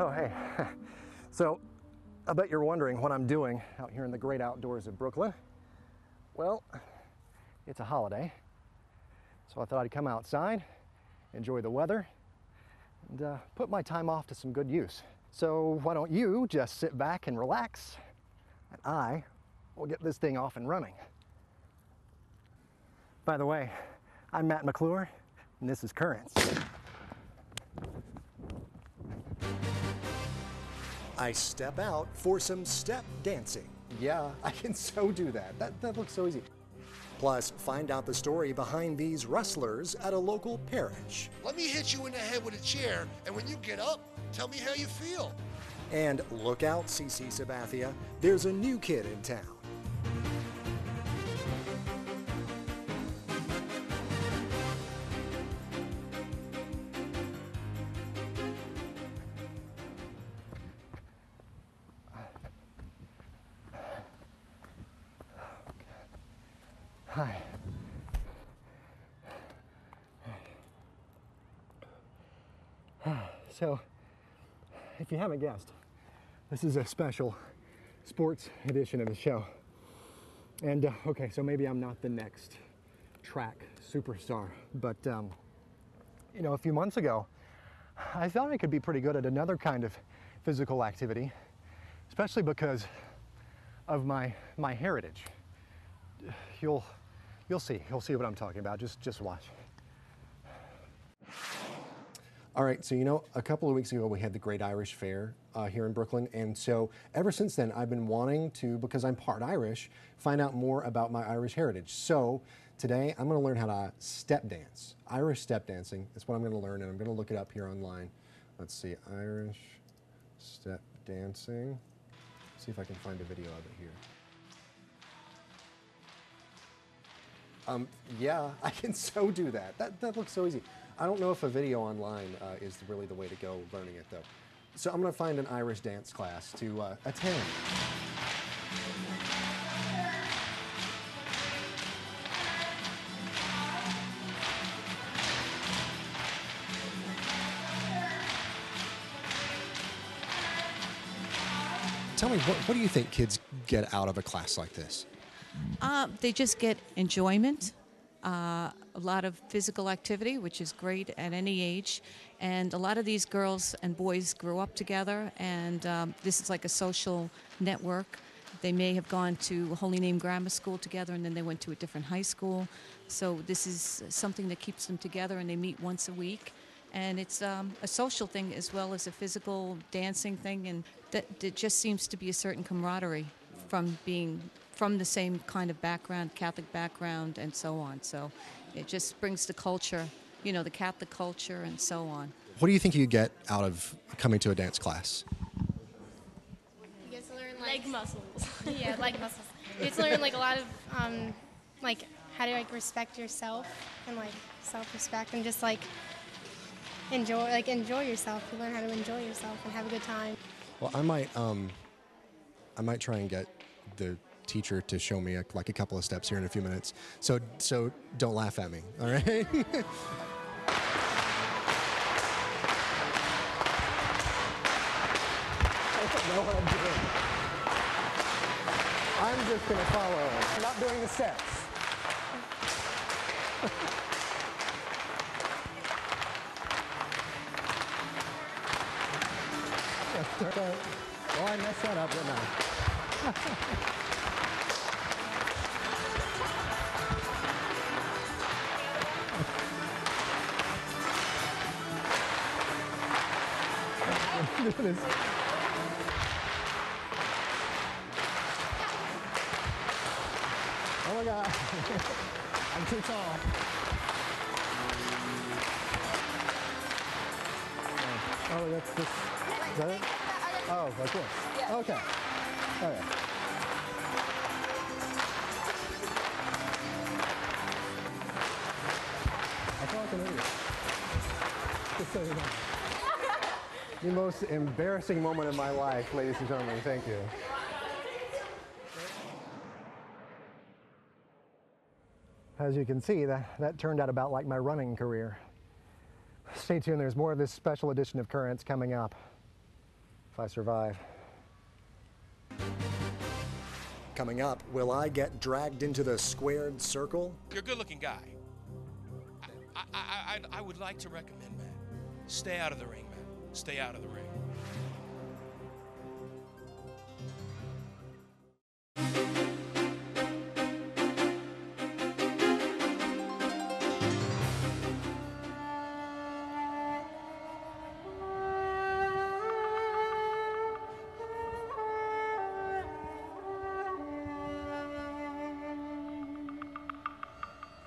Oh, hey. So, I bet you're wondering what I'm doing out here in the great outdoors of Brooklyn. Well, it's a holiday, so I thought I'd come outside, enjoy the weather, and put my time off to some good use. So why don't you just sit back and relax, and I will get this thing off and running. By the way, I'm McClure, and this is Currents. I step out for some step dancing. Yeah, I can so do that. That looks so easy. Plus, find out the story behind these rustlers at a local parish. Let me hit you in the head with a chair, and when you get up, tell me how you feel. And look out, CC Sabathia, there's a new kid in town. Hi. So, if you haven't guessed, this is a special sports edition of the show. And okay, so maybe I'm not the next track superstar, but you know, a few months ago, I thought I could be pretty good at another kind of physical activity, especially because of my heritage. You'll see what I'm talking about. Just watch. All right, so you know, a couple of weeks ago we had the Great Irish Fair here in Brooklyn, and so ever since then I've been wanting to, because I'm part Irish, find out more about my Irish heritage. So today I'm going to learn how to step dance. Irish step dancing is what I'm going to learn, and I'm going to look it up here online. Let's see, Irish step dancing. See if I can find a video of it here. Yeah, I can so do that. That looks so easy. I don't know if a video online is really the way to go learning it, though. So I'm going to find an Irish dance class to attend. Tell me, what do you think kids get out of a class like this? They just get enjoyment, a lot of physical activity, which is great at any age. And a lot of these girls and boys grow up together, and this is like a social network. They may have gone to Holy Name Grammar School together, and then they went to a different high school. So this is something that keeps them together, and they meet once a week. And it's a social thing as well as a physical dancing thing, and that just seems to be a certain camaraderie from being from the same kind of background, Catholic background, and so on. So it just brings the culture, you know, the Catholic culture and so on. What do you think you get out of coming to a dance class? You get to learn leg muscles. Yeah, leg muscles. You get to learn like a lot of like how to like respect yourself and like self-respect and just like enjoy yourself. You learn how to enjoy yourself and have a good time. Well, I might try and get the teacher to show me like a couple of steps here in a few minutes. So don't laugh at me, all right? I don't know what I'm doing. I'm just gonna follow. I'm not doing the steps. Well, I messed that up, didn't I? This. Oh my God, I'm too tall. Oh, that's this. Is that it? Oh, like this. Yeah. Okay. All right. I feel like an idiot. Just so you know. The most embarrassing moment of my life, ladies and gentlemen. Thank you. As you can see, that turned out about like my running career. Stay tuned, there's more of this special edition of Currents coming up. if I survive. Coming up, will I get dragged into the squared circle? You're a good-looking guy. I would like to recommend, man, stay out of the ring, man. Stay out of the ring.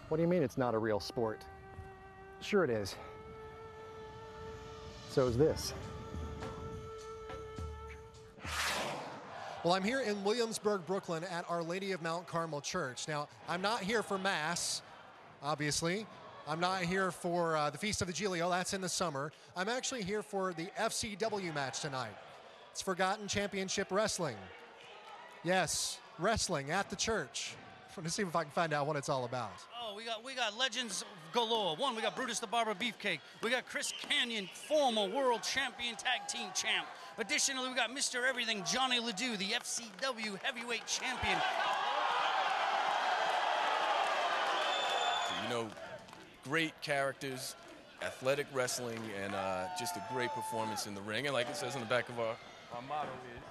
What do you mean it's not a real sport? Sure it is. So is this. Well, I'm here in Williamsburg, Brooklyn at Our Lady of Mount Carmel Church. Now, I'm not here for Mass, obviously. I'm not here for the Feast of the Giglio, that's in the summer. I'm actually here for the FCW match tonight. It's Forgotten Championship Wrestling. Yes, wrestling at the church. I'm going to see if I can find out what it's all about. Oh, we got legends galore. One, we got Brutus the Barber Beefcake. We got Chris Canyon, former world champion tag team champ. Additionally, we got Mr. Everything, Johnny Ledoux, the FCW heavyweight champion. You know, great characters, athletic wrestling, and just a great performance in the ring. And like it says on the back of our motto is,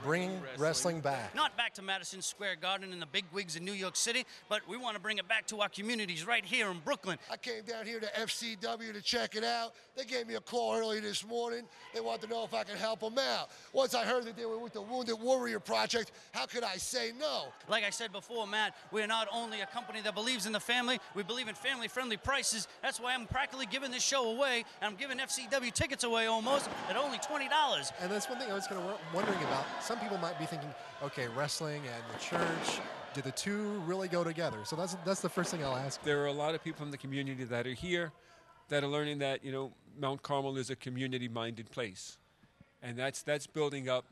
bringing wrestling back. Not back to Madison Square Garden and the big wigs in New York City, but we want to bring it back to our communities right here in Brooklyn. I came down here to FCW to check it out. They gave me a call early this morning. They wanted to know if I could help them out. Once I heard that they were with the Wounded Warrior Project, how could I say no? Like I said before, Matt, we're not only a company that believes in the family, we believe in family-friendly prices. That's why I'm practically giving this show away, and I'm giving FCW tickets away almost at only $20. And that's one thing I was kind of wondering about. Some people might be thinking, okay, wrestling and the church, do the two really go together? So that's the first thing I'll ask. There are a lot of people from the community that are here that are learning that, you know, Mount Carmel is a community-minded place. And that's building up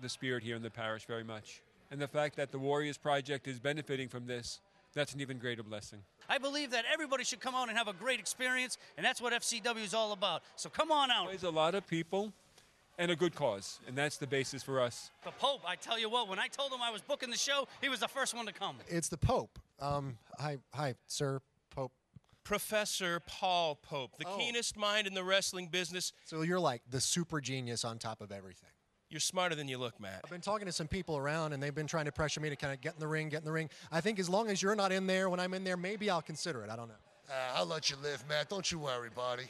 the spirit here in the parish very much. And the fact that the Warriors Project is benefiting from this, that's an even greater blessing. I believe that everybody should come out and have a great experience, and that's what FCW is all about. So come on out. There's a lot of people and a good cause, and that's the basis for us. The Pope, I tell you what, when I told him I was booking the show, he was the first one to come. It's the Pope. Hi, Sir Pope. Professor Paul Pope, the keenest mind in the wrestling business. So you're like the super genius on top of everything. You're smarter than you look, Matt. I've been talking to some people around, and they've been trying to pressure me to kind of get in the ring. I think as long as you're not in there when I'm in there, maybe I'll consider it. I don't know. I'll let you live, Matt. Don't you worry, buddy.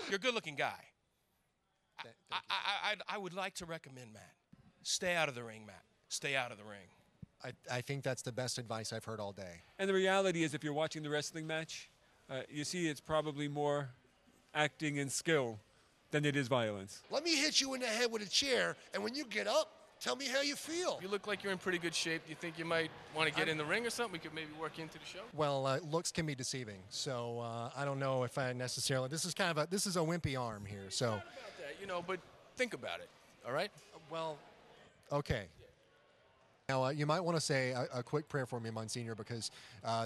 You're a good-looking guy. I would like to recommend, Matt, stay out of the ring, Matt. Stay out of the ring. I think that's the best advice I've heard all day. And the reality is, if you're watching the wrestling match, you see it's probably more acting and skill than it is violence. Let me hit you in the head with a chair, and when you get up, tell me how you feel. You look like you're in pretty good shape. Do you think you might want to get in the ring or something? We could maybe work into the show. Well, looks can be deceiving, so I don't know if I necessarily. This is a wimpy arm here, so. About that, you know, but think about it. All right. Well, okay. Now, you might want to say a quick prayer for me, Monsignor, because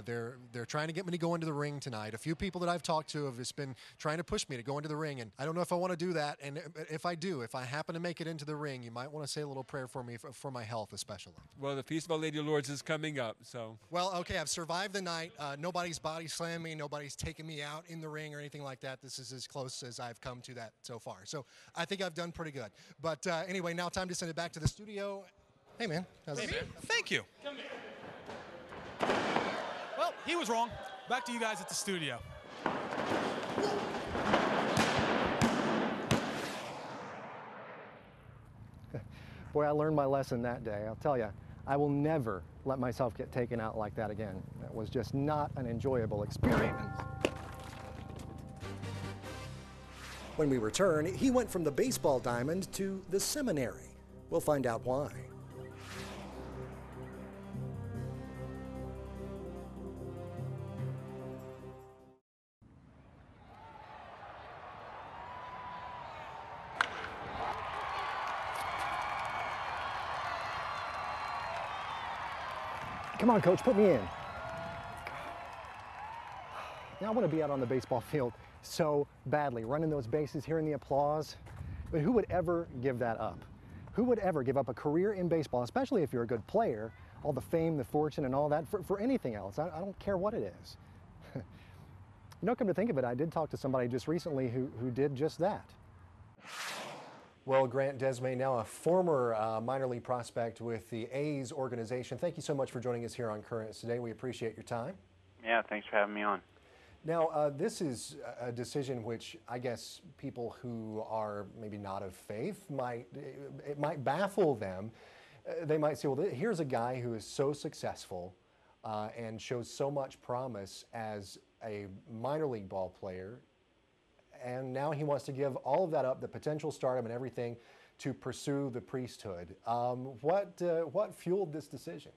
they're trying to get me to go into the ring tonight. A few people that I've talked to have just been trying to push me to go into the ring, and I don't know if I want to do that. And if I do, if I happen to make it into the ring, you might want to say a little prayer for me, for my health especially. Well, the Feast of Our Lady of Lourdes is coming up, so. Well, okay, I've survived the night. Nobody's body slammed me. Nobody's taken me out in the ring or anything like that. This is as close as I've come to that so far. So I think I've done pretty good. But anyway, now time to send it back to the studio. Hey, man. How's it? Thank you. Come here. Well, he was wrong. Back to you guys at the studio. Boy, I learned my lesson that day. I'll tell you, I will never let myself get taken out like that again. That was just not an enjoyable experience. When we return, he went from the baseball diamond to the seminary. We'll find out why. Come on, Coach, put me in. Now I want to be out on the baseball field so badly, running those bases, hearing the applause. But who would ever give that up? Who would ever give up a career in baseball, especially if you're a good player, all the fame, the fortune, and all that, for anything else? I don't care what it is. You know, come to think of it, I did talk to somebody just recently who did just that. Well, Grant Desmay, now a former minor league prospect with the A's organization. Thank you so much for joining us here on Currents today. We appreciate your time. Yeah, thanks for having me on. Now, this is a decision which I guess people who are maybe not of faith might baffle them. They might say, well, here's a guy who is so successful and shows so much promise as a minor league ball player, and now he wants to give all of that up, the potential stardom and everything, to pursue the priesthood. What fueled this decision?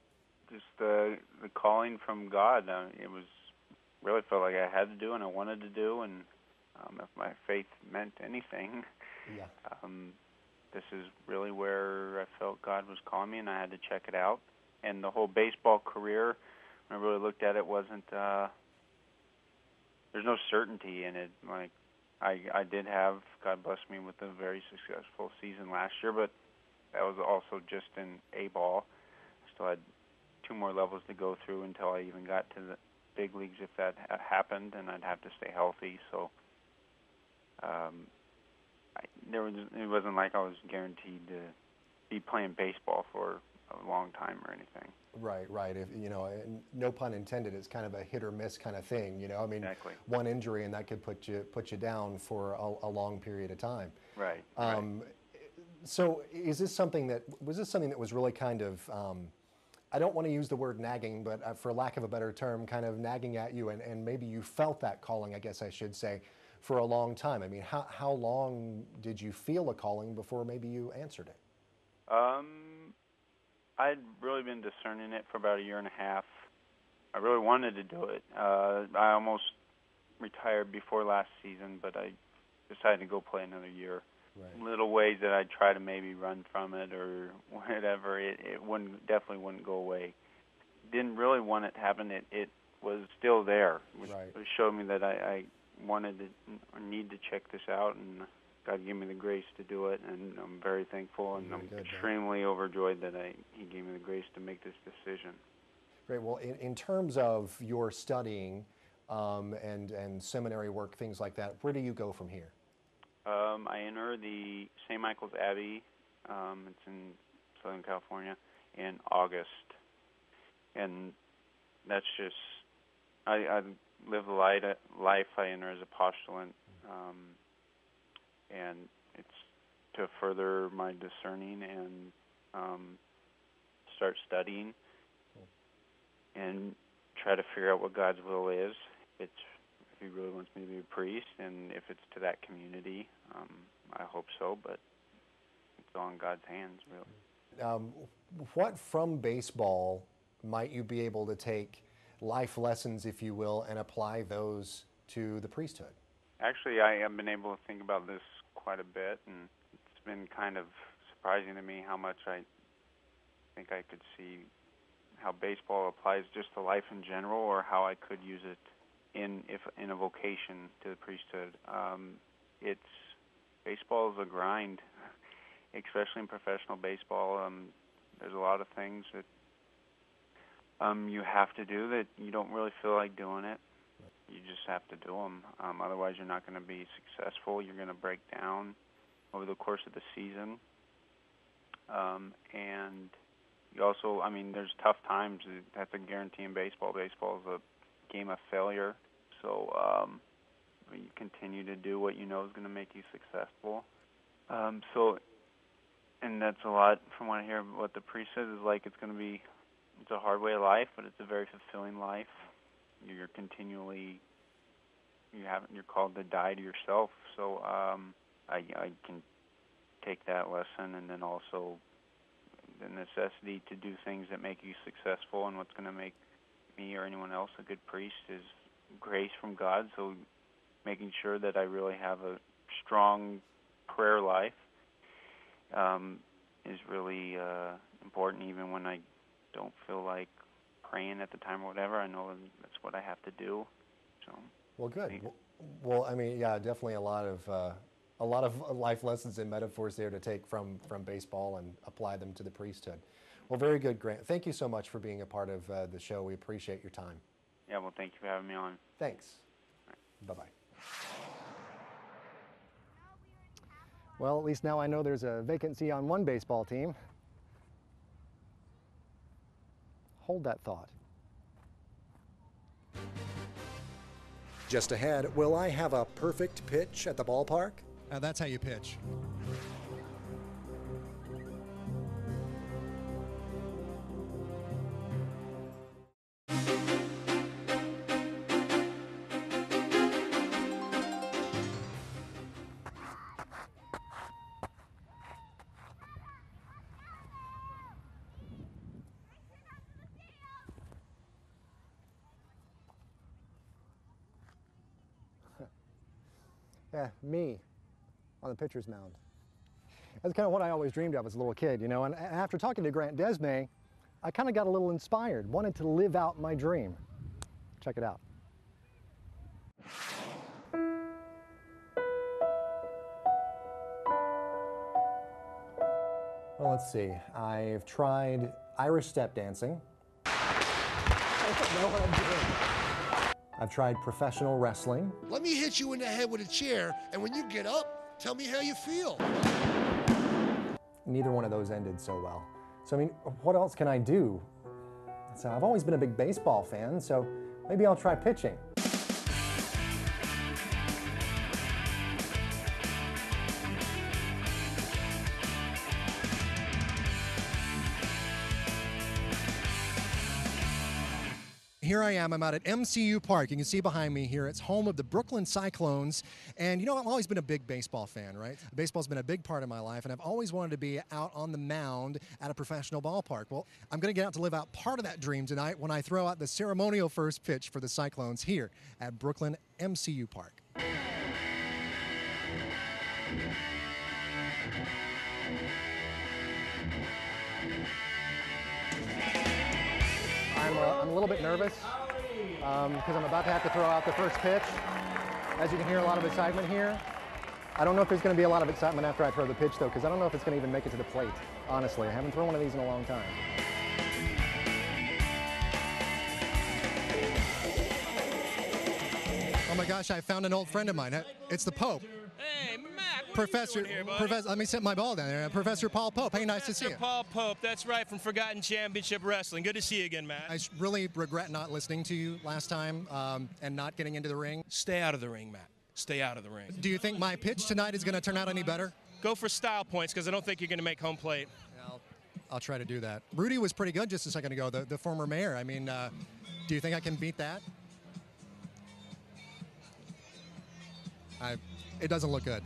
Just the calling from God. It was really felt like I had to do and I wanted to do, and if my faith meant anything, this is really where I felt God was calling me, and I had to check it out. And the whole baseball career, when I really looked at it, wasn't there's no certainty in it. Like I did have, God bless me, with a very successful season last year, but that was also just in A ball. I still had 2 more levels to go through until I even got to the big leagues if that happened, and I'd have to stay healthy. So it wasn't like I was guaranteed to be playing baseball for a long time or anything. Right. If, you know, no pun intended, it's kind of a hit or miss kind of thing. You know, I mean, exactly. One injury and that could put you down for a long period of time. Right. So, was this something that was really kind of, I don't want to use the word nagging, but for lack of a better term, kind of nagging at you, and maybe you felt that calling, I guess I should say, for a long time? I mean, how long did you feel a calling before maybe you answered it? I'd really been discerning it for about 1.5 years. I really wanted to do it. I almost retired before last season, but I decided to go play another year. Right. Little ways that I'd try to maybe run from it or whatever, it definitely wouldn't go away. Didn't really want it to happen. It was still there, which showed me that I wanted to or need to check this out, and God gave me the grace to do it, and I'm very thankful, and I'm extremely overjoyed that He gave me the grace to make this decision. Great. Well, in terms of your studying and seminary work, things like that, where do you go from here? I enter the St. Michael's Abbey. It's in Southern California in August, and that's just I live the life. I enter as a postulant. And it's to further my discerning and start studying and try to figure out what God's will is. If He really wants me to be a priest, and if it's to that community, I hope so, but it's all in God's hands, really. What from baseball might you be able to take life lessons, if you will, and apply those to the priesthood? Actually, I have been able to think about this quite a bit, and it's been kind of surprising to me how much I think I could see how baseball applies just to life in general, or how I could use it in a vocation to the priesthood. Baseball is a grind, especially in professional baseball. There's a lot of things that you have to do that you don't really feel like doing it. You just have to do them. Otherwise, you're not going to be successful. You're going to break down over the course of the season. And you also, there's tough times. That's a guarantee in baseball. Baseball is a game of failure. So you continue to do what you know is going to make you successful. And that's a lot from what I hear. What the priest says is like it's a hard way of life, but it's a very fulfilling life. You're called to die to yourself. So I can take that lesson, and then also the necessity to do things that make you successful. And what's going to make me or anyone else a good priest is grace from God. So making sure that I really have a strong prayer life is really important, even when I don't feel like praying at the time or whatever. I know that's what I have to do. So well, good. Well, definitely a lot of a lot of life lessons and metaphors there to take from baseball and apply them to the priesthood. Well, very good, Grant. Thank you so much for being a part of the show. We appreciate your time. Yeah, well, thank you for having me on. Thanks. Bye-bye. Well, at least now I know there's a vacancy on one baseball team. Hold that thought. Just ahead, will I have a perfect pitch at the ballpark? That's how you pitch. Yeah, me on the pitcher's mound. That's kind of what I always dreamed of as a little kid, you know, and after talking to Grant Desmay, I kind of got a little inspired, wanted to live out my dream. Check it out. Well, let's see. I've tried Irish step dancing. I don't know what I'm doing. I've tried professional wrestling. Let me hit you in the head with a chair, and when you get up, tell me how you feel. Neither one of those ended so well. So, I mean, what else can I do? So I've always been a big baseball fan, so maybe I'll try pitching. Here I am, I'm out at MCU Park. You can see behind me here, it's home of the Brooklyn Cyclones. And you know, I've always been a big baseball fan, right? Baseball's been a big part of my life, and I've always wanted to be out on the mound at a professional ballpark. Well, I'm gonna get out to live out part of that dream tonight when I throw out the ceremonial first pitch for the Cyclones here at Brooklyn MCU Park. I'm a little bit nervous because I'm about to have to throw out the first pitch. As you can hear, a lot of excitement here. I don't know if there's going to be a lot of excitement after I throw the pitch, though, because I don't know if it's going to even make it to the plate, honestly. I haven't thrown one of these in a long time. Oh my gosh, I found an old friend of mine. It's the Pope. Hey, Mac, what Professor, are you doing here, buddy? let me set my ball down there. Professor Paul Pope. Hey, nice to see you. Paul Pope, that's right, from Forgotten Championship Wrestling. Good to see you again, Matt. I really regret not listening to you last time and not getting into the ring. Stay out of the ring, Matt. Stay out of the ring. Do you think my pitch tonight is going to turn out any better? Go for style points, because I don't think you're going to make home plate. I'll try to do that. Rudy was pretty good just a second ago, the former mayor. I mean, do you think I can beat that? It doesn't look good.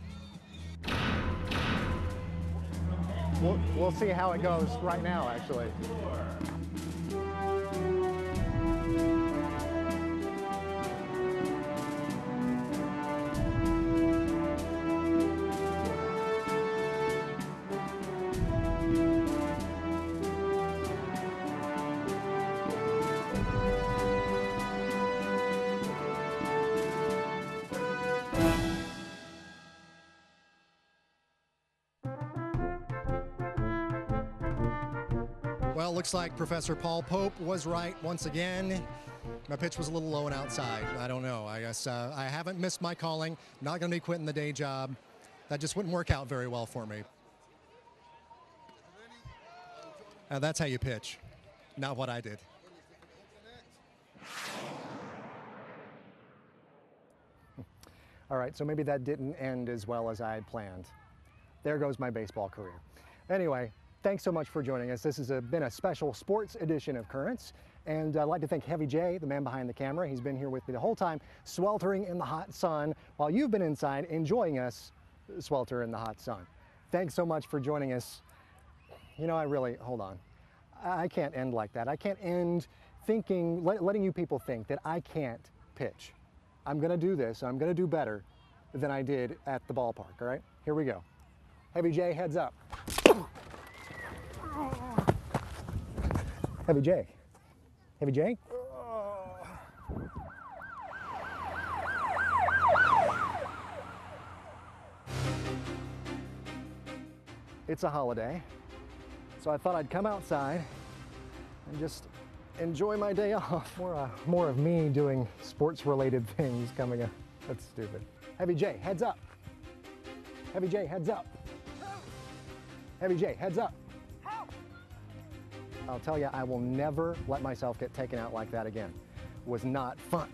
We'll see how it goes right now, actually. Well, looks like Professor Paul Pope was right once again. My pitch was a little low and outside. I don't know. I guess I haven't missed my calling. Not going to be quitting the day job. That just wouldn't work out very well for me. That's how you pitch. Not what I did. All right, so maybe that didn't end as well as I had planned. There goes my baseball career. Anyway, thanks so much for joining us. This has been a special sports edition of Currents. And I'd like to thank Heavy J, the man behind the camera. He's been here with me the whole time, sweltering in the hot sun, while you've been inside enjoying us swelter in the hot sun. Thanks so much for joining us. You know, hold on. I can't end like that. I can't end thinking, letting you people think that I can't pitch. I'm gonna do this. I'm gonna do better than I did at the ballpark, all right? Here we go. Heavy J, heads up. Heavy J. Heavy J? it's a holiday. So I thought I'd come outside and just enjoy my day off. More of me doing sports-related things coming up. That's stupid. Heavy J, heads up. Heavy J, heads up. Heavy J, heads up. I'll tell you, I will never let myself get taken out like that again. Was not fun.